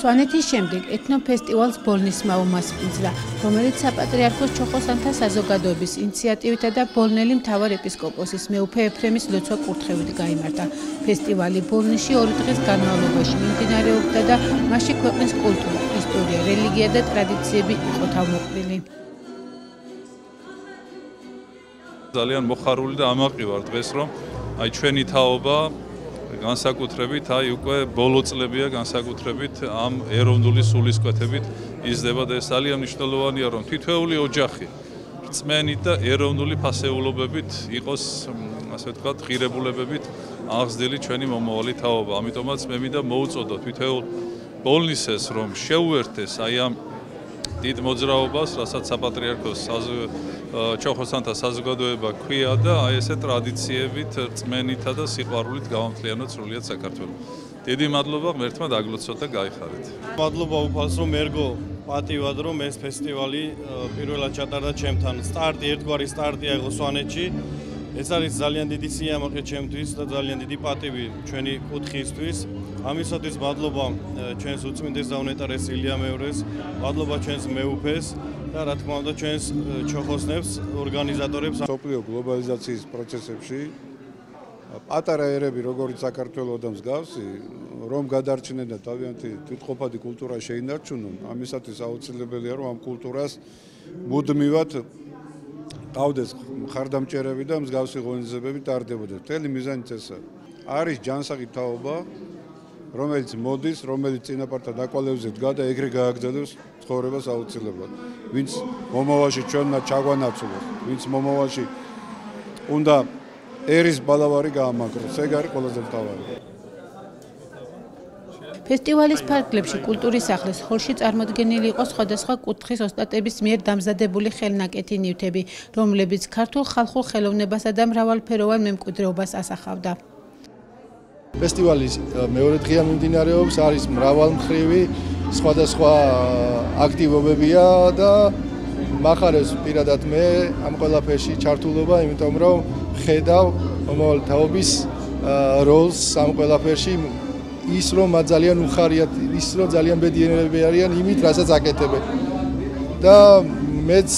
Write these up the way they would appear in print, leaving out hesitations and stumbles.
სვანეთის შემდეგ ეთნოფესტივალს ბოლნისმა უმასპინძლა, რომელიც საპატრიარქოს ჩოხოსანთა საზოგადოების ინიციატივითა და ბოლნელი მთავარ ეპისკოპოსის მეუფე ეფრემის ლოცვა კურთხევით გაიმართა. ფესტივალი ბოლნისში 2 დღის განმავლობაში მიმდინარეობდა და მასში ქვეყნის კულტურა, ისტორია, რელიგია და ტრადიციები იყო თავმოყრილი. ძალიან მოხარული და ამაყი ვარ დღეს, რომ ჩვენი თაობა განსაკუთრებით უკვე ბოლო წლებია განსაკუთრებით ამ ეროვნული სულისკვეთებით იზრდება და ეს ძალიან მნიშვნელოვანია, რომ თითოეული ოჯახი რწმენით და ეროვნული ფასეულობებით იყოს, ასე ვთქვათ, ღირებულებებით აღზრდილი ჩვენი მომავალი თაობა. ამიტომაც მე მინდა მოუწოდო თითოეულ ბოლნისეს, რომ შეუერთდეს აი ამ დიდ მოძრაობას, რასაც საპატრიარქოს ჩოხოსანთა საზოგადოება ქვია და აი ესე ტრადიციებით, რწმენითა და სიყვარულით გავამთლიანოთ სრულიად საქართველოს. დიდი მადლობა ღმერთმა დაგლოცოთ და გაიხარეთ. მადლობა უფალსრო მერგო პატივად რომ ეს ფესტივალი პირველად ჩატარდა ჩემთან. ერთგვარი სტარტია იყო სვანეთში. ეს არის ძალიან დიდი სიამაყე ჩემთვის და ძალიან დიდი პატივი ჩვენი კუთხისთვის. ამისათვის მადლობა ჩვენს უწმინდეს და უნეტარეს ილია მეურეს, მადლობა ჩვენს მეუფეს და რა თქმა უნდა ჩვენს ჩოხოსნებს, ორგანიზატორებს. სოფლიო გლობალიზაციის პროცესებში პატარა ერები, როგორც საქართველოს და მსგავსი, რომ გადარჩნენ და თავიანთი თვითყოფადი კულტურა შეინარჩუნონ, ამისათვის აუცილებელია რომ ამ კულტურას მუდმივად ყავდეს მხარდამჭერები და მსგავსი ღონისძიებები ტარდებოდეს. მთელი მიზანიც ესაა. არის ჯანსაღი თაობა, რომელიც მოდის, რომელიც წინაპართა დაკვალებზე დგა და ეგრე გააგრძელებს ცხოვრებას აუცილებლად. ვინც მომავალში ჩვენმა ჩაგვანაცვლოს, ვინც მომავალში უნდა ერის ბალავარი გაამაგროს, ეგ არის ყველაზე მთავარი. ფესტივალის ფარგლებში კულტურის სახლის ჰოლში წარმოდგენილი იყო სხვადასხვა კუთხის ოსტატების მიერ დამზადებული ხელნაკეთი ნივთები, რომლებიც ქართულ ხალხურ ხელოვნებასა და მრავალფეროვან მემკვიდრეობას ასახავდა. ფესტივალის მეორე დღეა მიმდინარეობს, არის მრავალმხრივი სხვადასხვა აქტივობებია და მახარებს პირადად მე ამ ყველაფერში ჩართულობა, იმიტომ რომ ხედავ მომავალი თაობის როლს ამ ყველაფერში, ის რომ მათ ძალიან უხარიათ, ის რომ ძალიან ბედნიერები არიან იმით, რასაც აკეთებენ. და მეც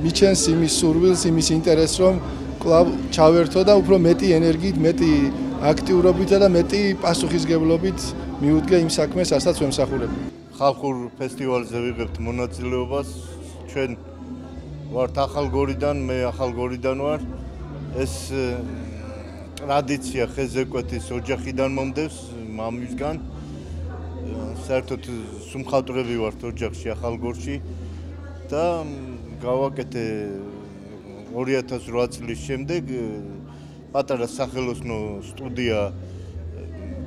მიჩენს იმის სურვილს, იმის ინტერესს, რომ კლავ ჩავერთო და უფრო მეტი ენერგიით, მეტი აქტიურობით და მეტი პასუხისგებლობით მიუდგე იმ საქმეს, რასაც ვემსახურებ. ხალხურ ფესტივალზე ვიღებთ მონაწილეობას. ჩვენ ვართ ახალგორიდან, მე ახალგორიდან ვარ. ეს ტრადიცია ხეზეკვეთის ოჯახიდან მომდევს, მამისგან. საერთოდ სუმხატვრები ვართ ოჯახში ახალგორში და გავაკეთე 2008 წლის შემდეგ პატარა სახელოსნო სტუდია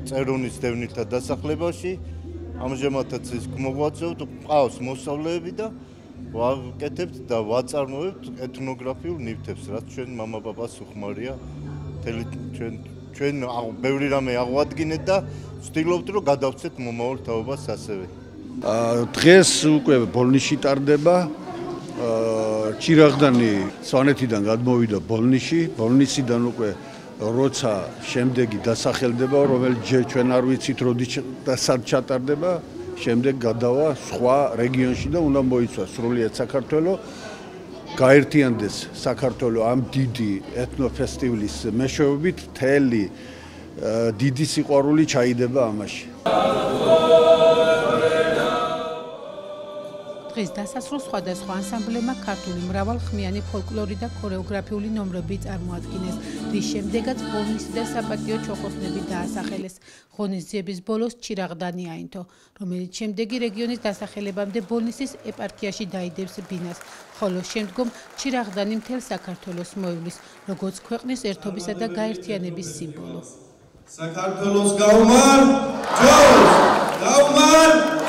წერონის დევნილთა დასახლებაში. ამჟამადაც ის მოგვაწევთ, ყავს მოსწავლეები და ვაკეთებთ და ვაწარმოებთ ეთნოგრაფიულ ნივთებს, რაც ჩვენ მამა-პაპას უხმარია. ჩვენ ბევრი რამე აღვადგინეთ და ვცდილობთ, რომ გადავცეთ მომავალ თაობას ასევე. დღეს უკვე ბოლნისში ტარდება. ჭირაღდანი სვანეთიდან გადმოვიდა ბოლნისში, ბოლნისიდან უკვე როცა შემდეგი დასახელდება, რომელიც ჩვენ არ ვიცით როდის და სად ჩატარდება, შემდეგ გადავა სხვა რეგიონში და უნდა მოიცვა სრულიად საქართველო, გაერთიანდეს საქართველო ამ დიდი ეთნოფესტივალის მეშვეობით, მთელი დიდი სიყვარული ჩაიდება ამაში. დღის დასასრულს სხვადასხვა ანსამბლებმა ქართული მრავალხმიანი ფოლკლორი და ქორეოგრაფიული ნომრები წარმოადგინეს, რის შემდეგაც ბოლნისი და საპატიო ჩოხოსნები დაასახელეს. ღონისძიების ბოლოს ჭირაღდანი აინთო, რომელიც შემდეგი რეგიონის დასახელებამდე ბოლნისის ეპარქიაში დაიდებს ბინას, ხოლო შემდგომ ჭირაღდანი მთელ საქართველოს მოივლის, როგორც ქვეყნის ერთობისა და გაერთიანების სიმბოლო. საქართველოს გაუმარ, ჯოუს! გაუმარ!